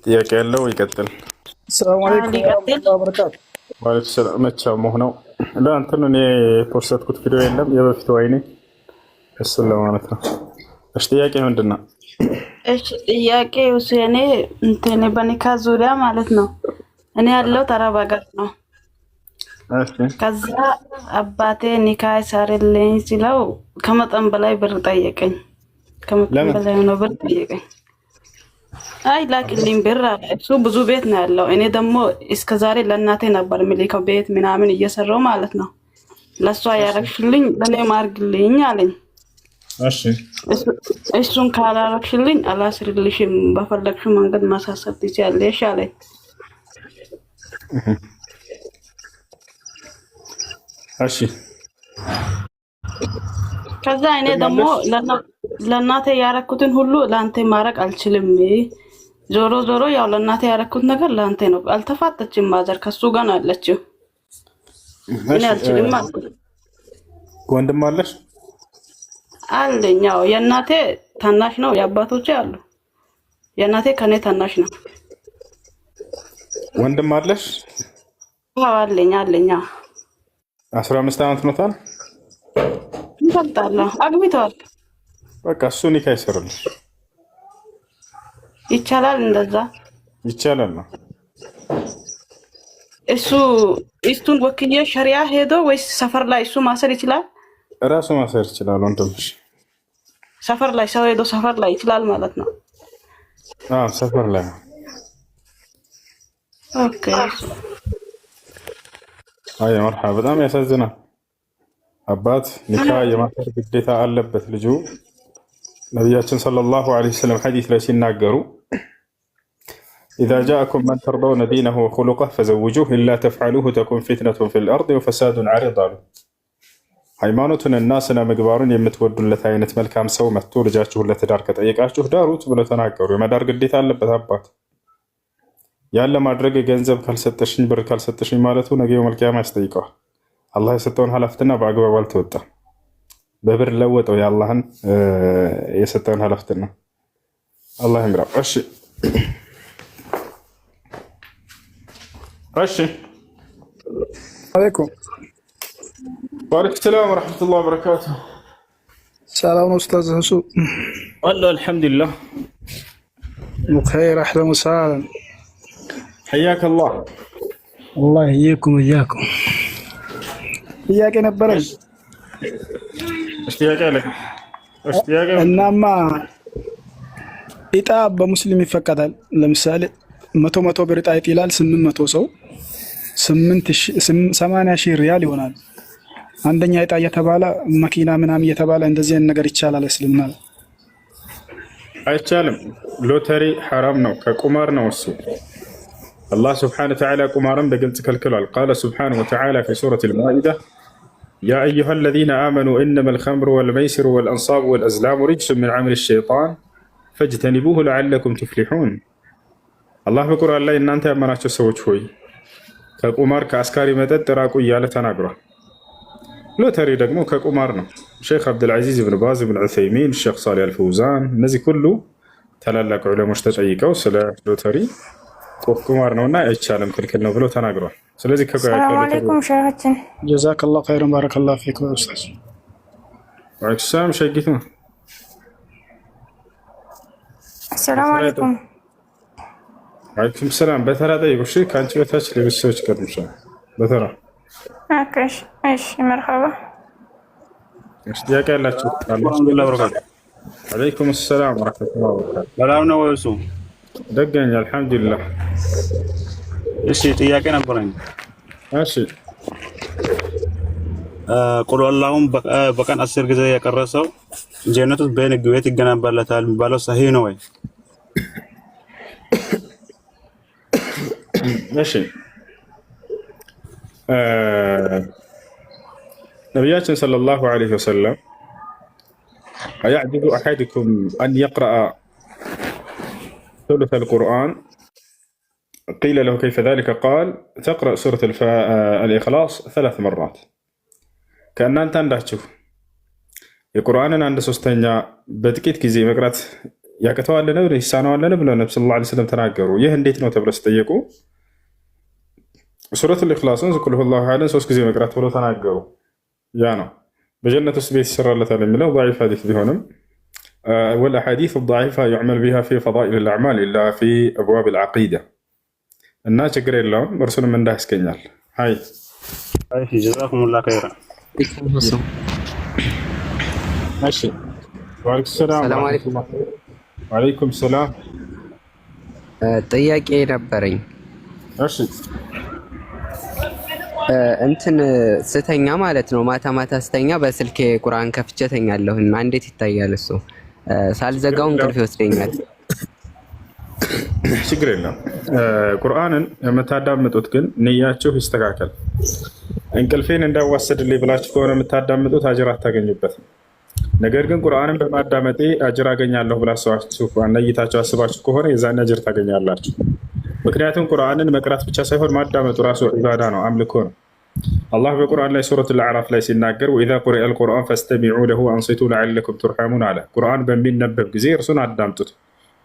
ጥያቄ ያለው ይቀጥል። ሰላም አለይኩም ወራህመቱላሂ ወበረካቱ። ማለት መቻው መሆነው ለአንተን እኔ ፖስተትኩት ቪዲዮ የለም የበፊቱ አይኔ እሱን ለማለት ነው። እሺ ጥያቄ ምንድን ነው? እሺ ጥያቄ ሁሴኔ እንትን በኒካ ዙሪያ ማለት ነው። እኔ ያለው ተረብ ሀገር ነው። ከዛ አባቴ ኒካ ይሳርልኝ ሲለው ከመጠን በላይ ብር ጠየቀኝ። ከመጠን በላይ ነው ብር ጠየቀኝ። አይ ላክልኝ ብር አለ። እሱ ብዙ ቤት ነው ያለው። እኔ ደግሞ እስከዛሬ ለእናቴ ነበር የሚልከው ቤት ምናምን እየሰራው ማለት ነው። ለሷ ያረክሽልኝ ለኔ ማርግልኝ አለኝ። እሺ እሱን ካላረክሽልኝ አላስርልሽም፣ በፈለግሽው መንገድ ማሳሰብ ትችያለሽ አለኝ። እሺ ከዛ እኔ ደግሞ ለእናቴ ያረኩትን ሁሉ ለአንተ ማረቅ አልችልም። ዞሮ ዞሮ ያው ለእናቴ ያረኩት ነገር ለአንተ ነው። አልተፋተችም። ማዘር ከሱ ጋር ነው ያለችው። እኔ አልችልም አልኩት። ወንድም አለሽ? አለኝ። ያው የእናቴ ታናሽ ነው፣ የአባቶቼ አሉ። የእናቴ ከኔ ታናሽ ነው። ወንድም አለሽ? አዎ አለኝ። 15 ዓመት ኖታል። እንፈልጣለሁ። አግብተዋል። በቃ እሱ ኒካ ይሰራልሽ። ይቻላል? እንደዛ ይቻላል ነው። እሱን ወክዬ ሸሪያ ሄዶ ወይስ ሰፈር ላይ እሱ ማሰር ይችላል? እራሱ ማሰር ይችላል። ወንድምሽ ሰፈር ላይ ሰው ሄዶ ሰፈር ላይ ይችላል ማለት ነው? አዎ ሰፈር ላይ። ኦኬ። አይ መርሐባ። በጣም ያሳዝናል። አባት ኒካ የማሰር ግዴታ አለበት ልጁ። ነቢያችን ሰለላሁ ዐለይሂ ወሰለም ሐዲስ ላይ ሲናገሩ ኢዛ ጃአኩም መን ተርደውነ ዲነሁ ወኹሉቀሁ ፈዘውጁህ ኢላ ተፍዐሉሁ ተኩን ፊትነቱን ፊል አርድ ወፈሳዱን ዐሪድ አሉ። ሃይማኖቱንና ስነ ምግባሩን የምትወዱለት አይነት መልካም ሰው መጥቶ ልጃችሁን ለትዳር ከጠየቃችሁ ዳሩት ብለው ተናገሩ። የመዳር ግዴታ አለበት አባት። ያን ለማድረግ ገንዘብ ካልሰጠሽኝ ብር ካልሰጠሽኝ ማለቱ ነገ የውመል ቂያማ ያስጠይቀዋል። አላህ የሰጠውን ኃላፊነትና በአግባቡ አልተወጣም። በብር ለወጠው የአላህን የሰጠውን ኃላፊነትና አላህ ይምራው። እሺ አለይኩም ወአለይኩም ሰላም ወራህመቱላሂ ወበረካቱ። ሰላም ነው ኡስታዝ ሁሱ? والله الحمد لله بخير. اهلا وسهلا. حياك الله. الله يحييكم وياكم. ጥያቄ ነበረኝ። እሺ ጥያቄ አለ። እሺ ጥያቄ እናማ ኢጣ በሙስሊም ይፈቀዳል። ለምሳሌ 100 ብር ኢጣ ይላል። 800 ሰው 80,000 ሪያል ይሆናል። አንደኛ ኢጣ እየተባለ መኪና ምናምን እየተባለ እንደዚህ አይነት ነገር ይቻላል? እስልምና አይቻልም። ሎተሪ ሐራም ነው፣ ከቁማር ነው እሱ። الله سبحانه وتعالى قمارا بقلت كالكلال. قال سبحانه وتعالى في سورة المائدة يا أيها الذين آمنوا إنما الخمر والميسر والأنصاب والأزلام رجس من عمل الشيطان فاجتنبوه لعلكم تفلحون. الله بقرآن الله إن أنت أمناتش سوت شوي كقمار كأسكاري مدد تراكو إيالة تناقرة. لو تري دقمو كقمارنا شيخ عبد العزيز بن باز بن عثيمين الشيخ صالح الفوزان نزي كله تلالك علماء مشتتعيكو سلا لو تري ቁማር ነውና አይቻልም፣ ክልክል ነው ብለው ተናግሯል። ስለዚህ ሰላም አለይኩም ሸሃችን ጀዛከላሁ ኸይረን ባረከላሁ ፊክ ኡስታዝ። ወአለይኩም ሰላም ሸጊቱ። ሰላም አለይኩም። ወአለይኩም ሰላም። በተራ ጠይቁ። እሺ ከአንቺ በታች ሌሎች ሰዎች ቀድምሻል። በተራ አከሽ። እሺ መርሐባ። እሺ ጥያቄ ያላችሁ አላህ ወበረካቱ። ወአለይኩም ሰላም ወራህመቱላሂ ወበረካቱ። ሰላም ነው ወይሱ? ደገኛ አልሐምዱሊላህ። እሺ ጥያቄ ነበረኝ። እሺ ቁል አላሁም በቀን 10 ጊዜ የቀረሰው ጀነት ውስጥ በንግድ ቤት ይገነባለታል የሚባለው ሰሂህ ነው ወይ? እሺ ነቢያችን ሰለላሁ ዐለይሂ ወሰለም አያዕጅዙ አሐዱኩም አን የቅረአ ثلث القرآن قيل له كيف ذلك قال تقرأ سورة الإخلاص 3 مرات كأن أنت عندك القرآن عند سوستنيا بتكيت كزي مقرات ያቅተዋልን ይሳነዋልን ብለው ነቢ ሰለላሁ ዐለይሂ ወሰለም ተናገሩ። ይህ እንዴት ነው ተብለው ሲጠየቁ ሱረቱል ኢኽላስን ቁል ሁወላሁ አሐድን 3 ጊዜ መቅራት ብለው ተናገሩ። ያ ነው በጀነት ውስጥ ቤት ይሰራለታል የሚለው ضعيف ሐዲስ ቢሆንም والأحاديث الضعيفة يعمل بها في فضائل الأعمال إلا في أبواب العقيدة እና ችግር የለውም እርሱንም እንዳያስገኛል። አይ ጀዛኩሙላህ ኸይራን። እሺ ወአለይኩም ሰላም። ጥያቄ ነበረኝ። እሺ እንትን ስተኛ ማለት ነው ማታ ማታ ስተኛ በስልኬ ቁርአን ከፍቼ ተኛለሁና እንዴት ይታያል እሱ? ሳልዘጋው እንቅልፍ ይወስደኛል። ችግር የለም። ቁርአንን የምታዳምጡት ግን ንያችሁ ይስተካከል። እንቅልፌን እንዳዋሰድልኝ ብላችሁ ከሆነ የምታዳምጡት አጅር አታገኙበትም። ነገር ግን ቁርአንን በማዳመጤ አጅር አገኛለሁ ብላችሁ ነይታችሁ አስባችሁ ከሆነ የዛን አጅር ታገኛላችሁ። ምክንያቱም ቁርአንን መቅራት ብቻ ሳይሆን ማዳመጡ ራሱ ዒባዳ ነው፣ አምልኮ ነው። አላህ በቁርአን ላይ ሱረቱል አዕራፍ ላይ ሲናገር ወኢዛ ቁሪአል ቁርአን ፈስተሚዑ ለሁ አንሲቱ ለዐለኩም ቱርሐሙን አለ። ቁርአን በሚነበብ ጊዜ እርሱን አዳምጡት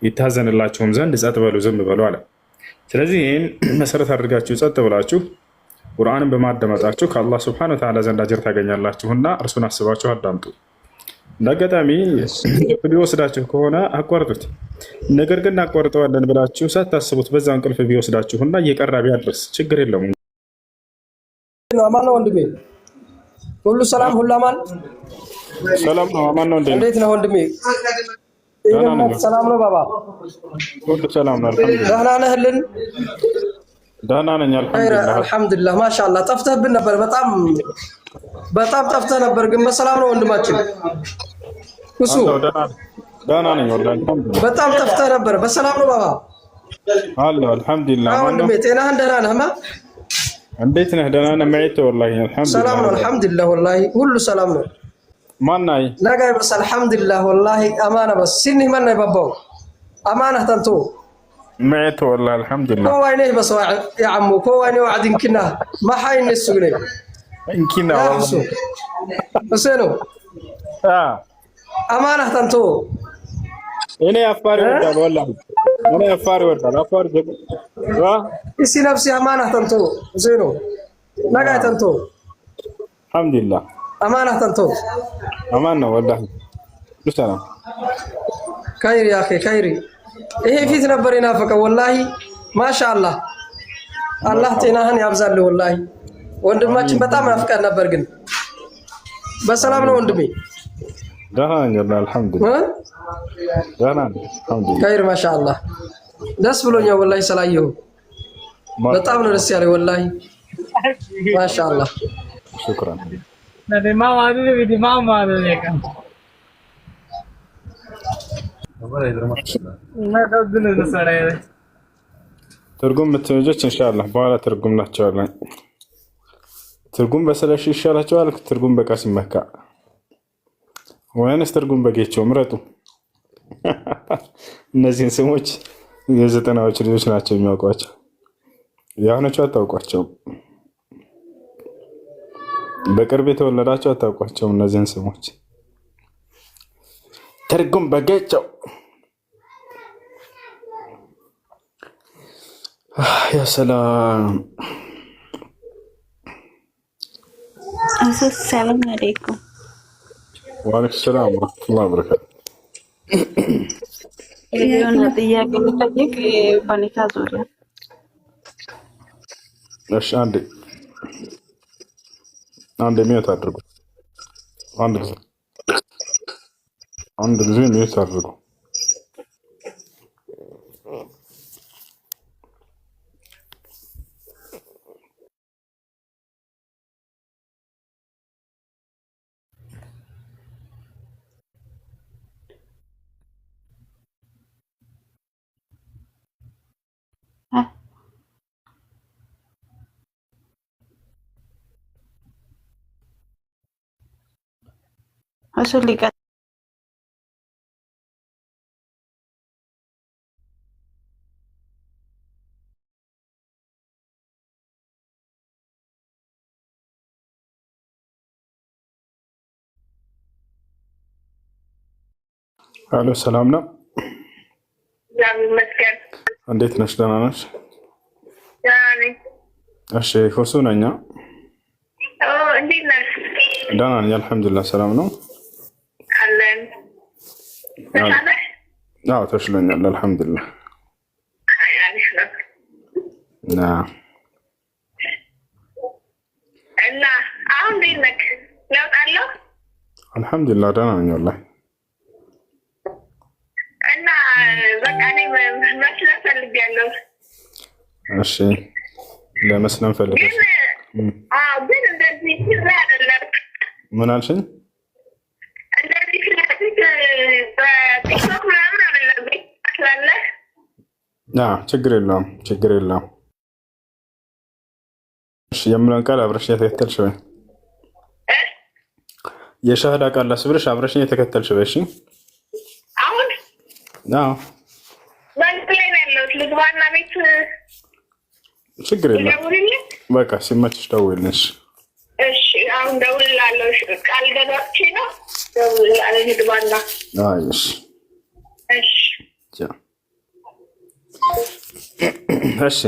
ይታዘንላችሁም ዘንድ ጸጥ በሉ፣ ዝም በሉ አለ። ስለዚህ ይህን መሰረት አድርጋችሁ ጸጥ ብላችሁ ቁርአንን በማዳመጣችሁ ከአላህ ሱብሓነሁ ወተዓላ ዘንድ አጅር ታገኛላችሁና እርሱን አስባችሁ አዳምጡ። እንዳጋጣሚ ቢወስዳችሁ ከሆነ አቋርጡት። ነገር ግን እናቋርጠዋለን ብላችሁ ሳታስቡት በዛው እንቅልፍ ቢወስዳችሁና እየቀራ ቢያድርስ ችግር የለውም። አማን ነው ወንድሜ፣ ሁሉ ሰላም፣ ሁሉ አማን። ሰላም ነው፣ አማን ነው። እንዴት ነው ወንድሜ? ሰላም ነው ባባ? ሁሉ ሰላም ነው። ደህና ነህልን? ደህና ነኝ አልሐምዱሊላህ። ማሻአላህ ጠፍተህብን ነበር፣ በጣም ጠፍተህ ነበር፣ ግን በሰላም ነው ወንድማችን? እሱ ደህና ነኝ ወላሂ፣ በጣም ጠፍተህ ነበር፣ በሰላም ነው ባባ? አለሁ አልሐምዱሊላህ። ወንድሜ ጤናህን ደህና ነህ? እንዴት ነህ? ደህና ነህ? ማየት ወላሂ አልሐምዱሊላህ። ሰላም ነው አልሐምዱሊላህ፣ ወላሂ ሁሉ ሰላም ነው። ማናይ ነጋይ በስ አልሐምዱሊላህ፣ ወላሂ አማና በስ ሲኒ ማናይ ባባው አማና ተንቶ ማየት ወላሂ አልሐምዱሊላህ። ኮዋይኔ በስ ያ አሙ ኮዋይኔ ወዓድንኪና ما حاين السجن انكنا حسينو أمانة تنتو انا افاري ودال والله انا افاري ودال افاري اسي نفسي أمانة تنتو حسينو نقاي تنتو الحمد لله أمانة تنتو أمانة والله لسنا خير يا أخي خيري إيه في تنبري نافك والله ما شاء الله الله تناهن يابزال والله ወንድማችን በጣም ናፍቀን ነበር ግን በሰላም ነው ወንድሜ ደህና ነኝ አልሐምዱሊላህ ደህና ነኝ አልሐምዱሊላህ خير ما شاء الله ደስ ብሎኛል والله ስላየሁ በጣም ነው ደስ ያለኝ والله ما شاء الله شكرا ندما ማድረ ቢዲማ ማድረካ ትርጉም የምትነጆች ኢንሻአላህ በኋላ ትርጉም ናቸዋለን። ትርጉም በሰለሽ ይሻላቸዋል። ትርጉም በቃሲም መካ ወይንስ ትርጉም በጌቸው ምረጡ። እነዚህን ስሞች የዘጠናዎች ልጆች ናቸው የሚያውቋቸው፣ የአሁኖቹ አታውቋቸውም። በቅርብ የተወለዳቸው አታውቋቸውም። እነዚህን ስሞች ትርጉም በጌቸው ያ ሰላም السلام عليكم. وعليكم السلام ورحمة الله وبركاته. የሆነ ጥያቄ ልጠይቅ በኒካ ዙሪያ። እሺ አንድ ሚዩት አድርጉ። አንድ ጊዜ ሚዩት አድርጉ። እሱ ሊቀ አሎ ሰላም ነው። ሰላም ይመስገን። እንዴት ነሽ? ደህና ነሽ? ደህና ነኝ። እሺ ሁሱ ነኝ። እንዴት ነሽ? ደህና ነኝ አልሐምዱሊላህ። ሰላም ነው አለን። ተሻለሽ? አዎ ተሽሎኛል አልሐምዱሊላህ። አሪፍ ነው። እና አሁን እንዴት ነህ? ለውጥ አለው? አልሐምዱሊላህ ደህና ነኝ ወላሂ። እና በቃ እኔ መስለም ፈልጌያለሁ። እሺ ለመስለም ፈልገሽ? ግን እንደዚህ ፊት አይደለም። ምን አልሽኝ? እንደዚህ ፊት በቲክቶክ ምናምን አይደለም ስላለህ ችግር የለውም ችግር የለውም። እሺ የምለን ቃል አብረሽ የተከተልሽ ወይ? የሻህዳ ቃል ላስብልሽ አብረሽኝ የተከተልሽ ወይ? እሺ አሁን በንት ላይ ነው ያለሁት። ልግባና ቤት ችግር የለውም። በቃ ሲመችሽ ደውልልሽ። እሺ አሁን ደውልላለሁ። ቃል ገባች ነው ደውልላለሁ። ልግባና እሺ እሺ እሺ